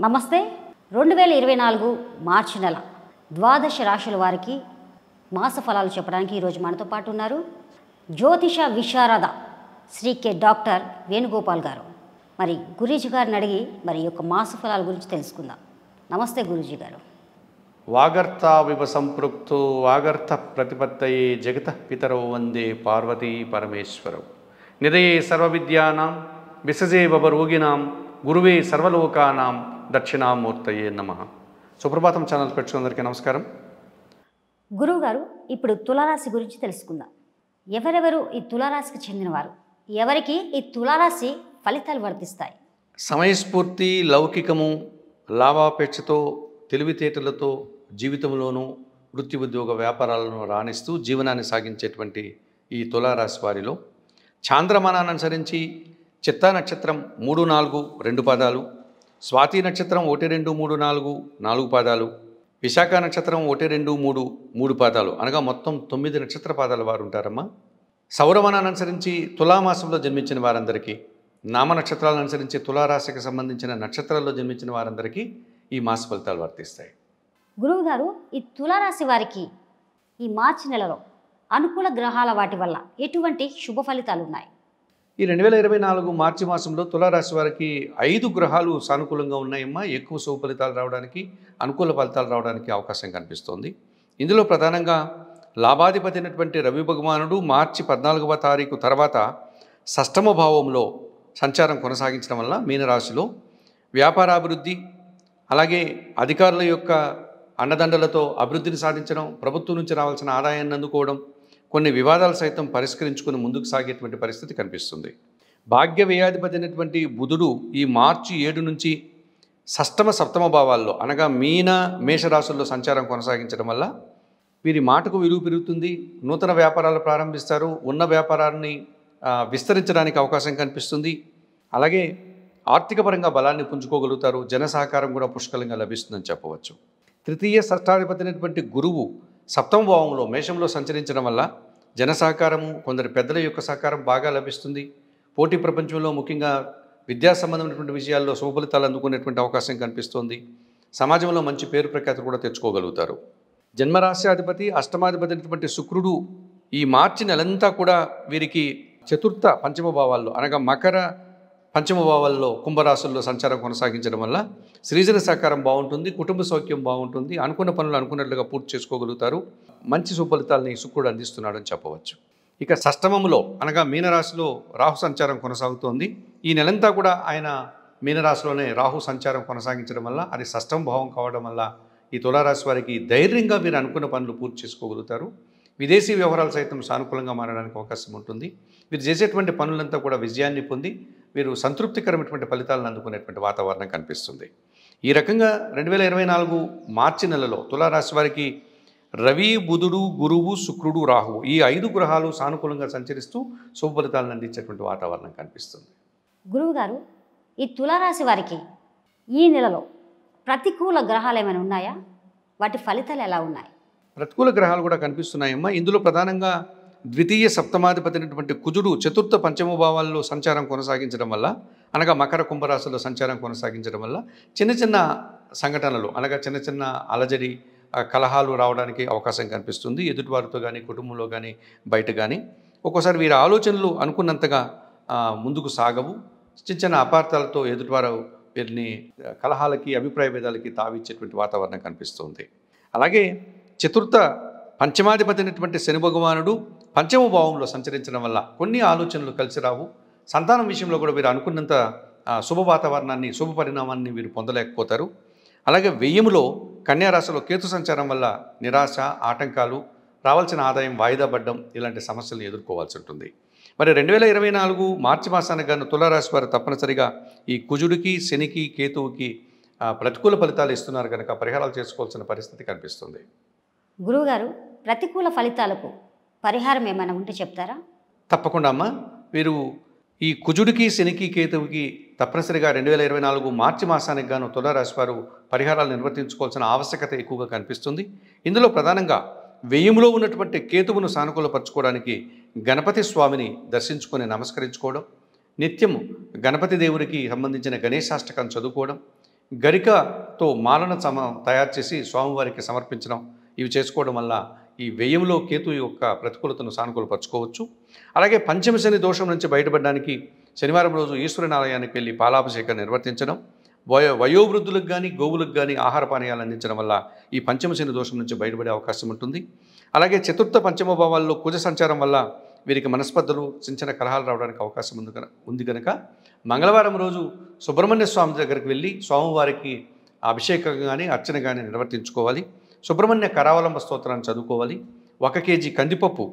నమస్తే. 2024 మార్చి నెల ద్వాదశ రాశుల వారికి మాస ఫలాలు చెప్పడానికి ఈరోజు మనతో పాటు ఉన్నారు జ్యోతిష విశారద శ్రీ కె డాక్టర్ వేణుగోపాల్ గారు. మరి గురూజీ గారిని అడిగి మరి ఈ యొక్క మాస ఫలాల గురించి తెలుసుకుందాం. నమస్తే గురూజీ గారు. వాగర్త వివ సంపృక్తో వాగర్త ప్రతిపత్తయే జగత పితరో వందే పార్వతీ పరమేశ్వరౌ నిదయే సర్వవిద్యానాం విసజే వరోగినాం గురువే సర్వలోకానాం దక్షిణామూర్తయే నమః. సుప్రభాతం ఛానల్ పెట్టుకున్నందరికీ నమస్కారం. గురువు గారు, ఇప్పుడు తులారాశి గురించి తెలుసుకుందాం. ఎవరెవరు ఈ తులారాశికి చెందినవారు, ఎవరికి ఈ తులారాశి ఫలితాలు వర్తిస్తాయి? సమయస్ఫూర్తి, లౌకికము, లాభాపేక్షతో, తెలివితేటలతో జీవితంలోనూ వృత్తి ఉద్యోగ వ్యాపారాలను రాణిస్తూ జీవనాన్ని సాగించేటువంటి ఈ తులారాశి వారిలో చాంద్రమానాన్ని అనుసరించి చిత్తా నక్షత్రం 3, 4, 2 పాదాలు, స్వాతి నక్షత్రం 1, 2, 3, 4, 4 పాదాలు, విశాఖ నక్షత్రం 1, 2, 3, 3 పాదాలు అనగా మొత్తం 9 నక్షత్ర పాదాల వారు ఉంటారమ్మా. సౌరమానాన్ని అనుసరించి తులామాసంలో జన్మించిన వారందరికీ, నామ నక్షత్రాలను అనుసరించి తులారాశికి సంబంధించిన నక్షత్రాల్లో జన్మించిన వారందరికీ ఈ మాస ఫలితాలు వర్తిస్తాయి. గురువు గారు, ఈ తులారాశి వారికి ఈ మార్చి నెలలో అనుకూల గ్రహాల వాటి వల్ల ఎటువంటి శుభ ఫలితాలు ఉన్నాయి? ఈ 2024 మార్చి మాసంలో తులారాశి వారికి 5 గ్రహాలు సానుకూలంగా ఉన్నాయమ్మా. ఎక్కువ శుభ ఫలితాలు రావడానికి, అనుకూల ఫలితాలు రావడానికి అవకాశం కనిపిస్తోంది. ఇందులో ప్రధానంగా లాభాధిపతి అయినటువంటి రవి భగవానుడు మార్చి 14వ తారీఖు తర్వాత షష్టమ భావంలో సంచారం కొనసాగించడం వల్ల మీనరాశిలో వ్యాపారాభివృద్ధి, అలాగే అధికారుల యొక్క అండదండలతో అభివృద్ధిని సాధించడం, ప్రభుత్వం నుంచి రావాల్సిన ఆదాయాన్ని అందుకోవడం, కొన్ని వివాదాలు సైతం పరిష్కరించుకుని ముందుకు సాగేటువంటి పరిస్థితి కనిపిస్తుంది. భాగ్య వ్యయాధిపతి అయినటువంటి బుధుడు ఈ మార్చి 7 నుంచి షష్టమ సప్తమ భావాల్లో అనగా మీన మేషరాశుల్లో సంచారం కొనసాగించడం వల్ల వీరి మాటకు విలువ పెరుగుతుంది. నూతన వ్యాపారాలు ప్రారంభిస్తారు. ఉన్న వ్యాపారాన్ని విస్తరించడానికి అవకాశం కనిపిస్తుంది. అలాగే ఆర్థిక పరంగా బలాన్ని పుంజుకోగలుగుతారు. జన సహకారం కూడా పుష్కలంగా లభిస్తుందని చెప్పవచ్చు. తృతీయ షష్టాధిపతి అయినటువంటి గురువు సప్తమ భావంలో మేషంలో సంచరించడం వల్ల జన సహకారము, కొందరి పెద్దల యొక్క సహకారం బాగా లభిస్తుంది. పోటీ ప్రపంచంలో ముఖ్యంగా విద్యా సంబంధమైనటువంటి విషయాల్లో శుభ ఫలితాలు అందుకునేటువంటి అవకాశం కనిపిస్తోంది. సమాజంలో మంచి పేరు ప్రఖ్యాతులు కూడా తెచ్చుకోగలుగుతారు. జన్మరాశ్యాధిపతి అష్టమాధిపతి అయినటువంటి శుక్రుడు ఈ మార్చి నెలంతా కూడా వీరికి చతుర్థ పంచమ భావాల్లో అనగా మకర పంచమ భావాల్లో కుంభరాశుల్లో సంచారం కొనసాగించడం వల్ల సృజన సహకారం బాగుంటుంది, కుటుంబ సౌఖ్యం బాగుంటుంది, అనుకున్న పనులు అనుకున్నట్లుగా పూర్తి చేసుకోగలుగుతారు. మంచి సుఫలితాలని శుక్రుడు అందిస్తున్నాడని చెప్పవచ్చు. ఇక షష్టమంలో అనగా మీనరాశిలో రాహు సంచారం కొనసాగుతోంది. ఈ నెలంతా కూడా ఆయన మీనరాశిలోనే రాహు సంచారం కొనసాగించడం వల్ల అది షష్టమ భావం కావడం వల్ల ఈ తులారాశి వారికి ధైర్యంగా వీరు అనుకున్న పనులు పూర్తి చేసుకోగలుగుతారు. విదేశీ వ్యవహారాలు సైతం సానుకూలంగా మారడానికి అవకాశం ఉంటుంది. వీరు చేసేటువంటి పనులంతా కూడా విజయాన్ని పొంది వీరు సంతృప్తికరమైనటువంటి ఫలితాలను అందుకునేటువంటి వాతావరణం కనిపిస్తుంది. ఈ రకంగా 2024 మార్చి నెలలో తులారాశి వారికి రవి, బుధుడు, గురువు, శుక్రుడు, రాహువు ఈ 5 గ్రహాలు సానుకూలంగా సంచరిస్తూ శుభ ఫలితాలను అందించేటువంటి వాతావరణం కనిపిస్తుంది. గురువు గారు, ఈ తులారాశి వారికి ఈ నెలలో ప్రతికూల గ్రహాలు ఏమైనా ఉన్నాయా? వాటి ఫలితాలు ఎలా ఉన్నాయి? ప్రతికూల గ్రహాలు కూడా కనిపిస్తున్నాయమ్మా. ఇందులో ప్రధానంగా ద్వితీయ సప్తమాధిపతి అయినటువంటి కుజుడు చతుర్థ పంచమ భావాల్లో సంచారం కొనసాగించడం వల్ల అనగా మకర కుంభరాశుల్లో సంచారం కొనసాగించడం వల్ల చిన్న చిన్న సంఘటనలు అనగా చిన్న చిన్న అలజడి, కలహాలు రావడానికి అవకాశం కనిపిస్తుంది. ఎదుటివారితో కానీ, కుటుంబంలో కానీ, బయట కానీ. ఒక్కోసారి వీరి ఆలోచనలు అనుకున్నంతగా ముందుకు సాగవు. చిన్న చిన్న అపార్థాలతో ఎదుటివారు వీరిని కలహాలకి, అభిప్రాయ భేదాలకి తావిచ్చేటువంటి వాతావరణం కనిపిస్తుంది. అలాగే చతుర్థ పంచమాధిపతి అయినటువంటి శని భగవానుడు పంచమ భావంలో సంచరించడం వల్ల కొన్ని ఆలోచనలు కలిసి రావు. సంతానం విషయంలో కూడా వీరు అనుకున్నంత శుభ వాతావరణాన్ని, శుభ పరిణామాన్ని వీరు పొందలేకపోతారు. అలాగే వ్యయములో కన్యారాశిలో కేతు సంచారం వల్ల నిరాశ, ఆటంకాలు, రావాల్సిన ఆదాయం వాయిదా పడడం ఇలాంటి సమస్యలను ఎదుర్కోవాల్సి ఉంటుంది. మరి 2024 మార్చి మాసానికి గాను తులారాశి వారు తప్పనిసరిగా ఈ కుజుడికి, శనికి, కేతువుకి ప్రతికూల ఫలితాలు ఇస్తున్నారు కనుక పరిహారాలు చేసుకోవాల్సిన పరిస్థితి కనిపిస్తుంది. గురువుగారు, ప్రతికూల ఫలితాలకు పరిహారం ఏమైనా ఉంటే చెప్తారా? తప్పకుండా అమ్మ. వీరు ఈ కుజుడికి, శనికి, కేతువుకి తప్పనిసరిగా 2024 మార్చి మాసానికి గాను తులారాశి వారు పరిహారాలు నిర్వర్తించుకోవాల్సిన ఆవశ్యకత ఎక్కువగా కనిపిస్తుంది. ఇందులో ప్రధానంగా వ్యయములో ఉన్నటువంటి కేతువును సానుకూలపరచుకోవడానికి గణపతి స్వామిని దర్శించుకొని నమస్కరించుకోవడం, నిత్యం గణపతి దేవుడికి సంబంధించిన గణేశాష్టకం చదువుకోవడం, గరికతో మాలను తయారు చేసి స్వామివారికి సమర్పించడం, ఇవి చేసుకోవడం వల్ల ఈ వ్యయంలో కేతు యొక్క ప్రతికూలతను సానుకూలపరచుకోవచ్చు. అలాగే పంచమ శని దోషం నుంచి బయటపడడానికి శనివారం రోజు ఈశ్వరుని ఆలయానికి వెళ్ళి పాలాభిషేకం నిర్వర్తించడం, వయోవృద్ధులకు కానీ గోవులకు కానీ ఆహార పానీయాలు అందించడం వల్ల ఈ పంచమ శని దోషం నుంచి బయటపడే అవకాశం ఉంటుంది. అలాగే చతుర్థ పంచమ భావాల్లో కుజ సంచారం వల్ల వీరికి మనస్పర్ధలు, చిన్న కలహాలు రావడానికి అవకాశం ఉంది కనుక మంగళవారం రోజు సుబ్రహ్మణ్య స్వామి దగ్గరికి వెళ్ళి స్వామివారికి అభిషేకం కానీ అర్చన కానీ నిర్వర్తించుకోవాలి. సుబ్రహ్మణ్య కరావలంబ స్తోత్రాన్ని చదువుకోవాలి. 1 కేజీ కందిపప్పు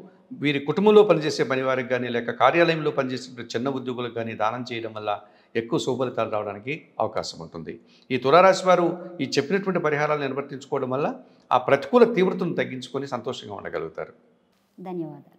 వీరి కుటుంబంలో పనిచేసే పనివారికి కానీ లేక కార్యాలయంలో పనిచేసే చిన్న ఉద్యోగులకు కానీ దానం చేయడం వల్ల ఎక్కువ శుభఫలితాలు రావడానికి అవకాశం ఉంటుంది. ఈ తులారాశి వారు ఈ చెప్పినటువంటి పరిహారాలు నిర్వర్తించుకోవడం వల్ల ఆ ప్రతికూల తీవ్రతను తగ్గించుకొని సంతోషంగా ఉండగలుగుతారు. ధన్యవాదాలు.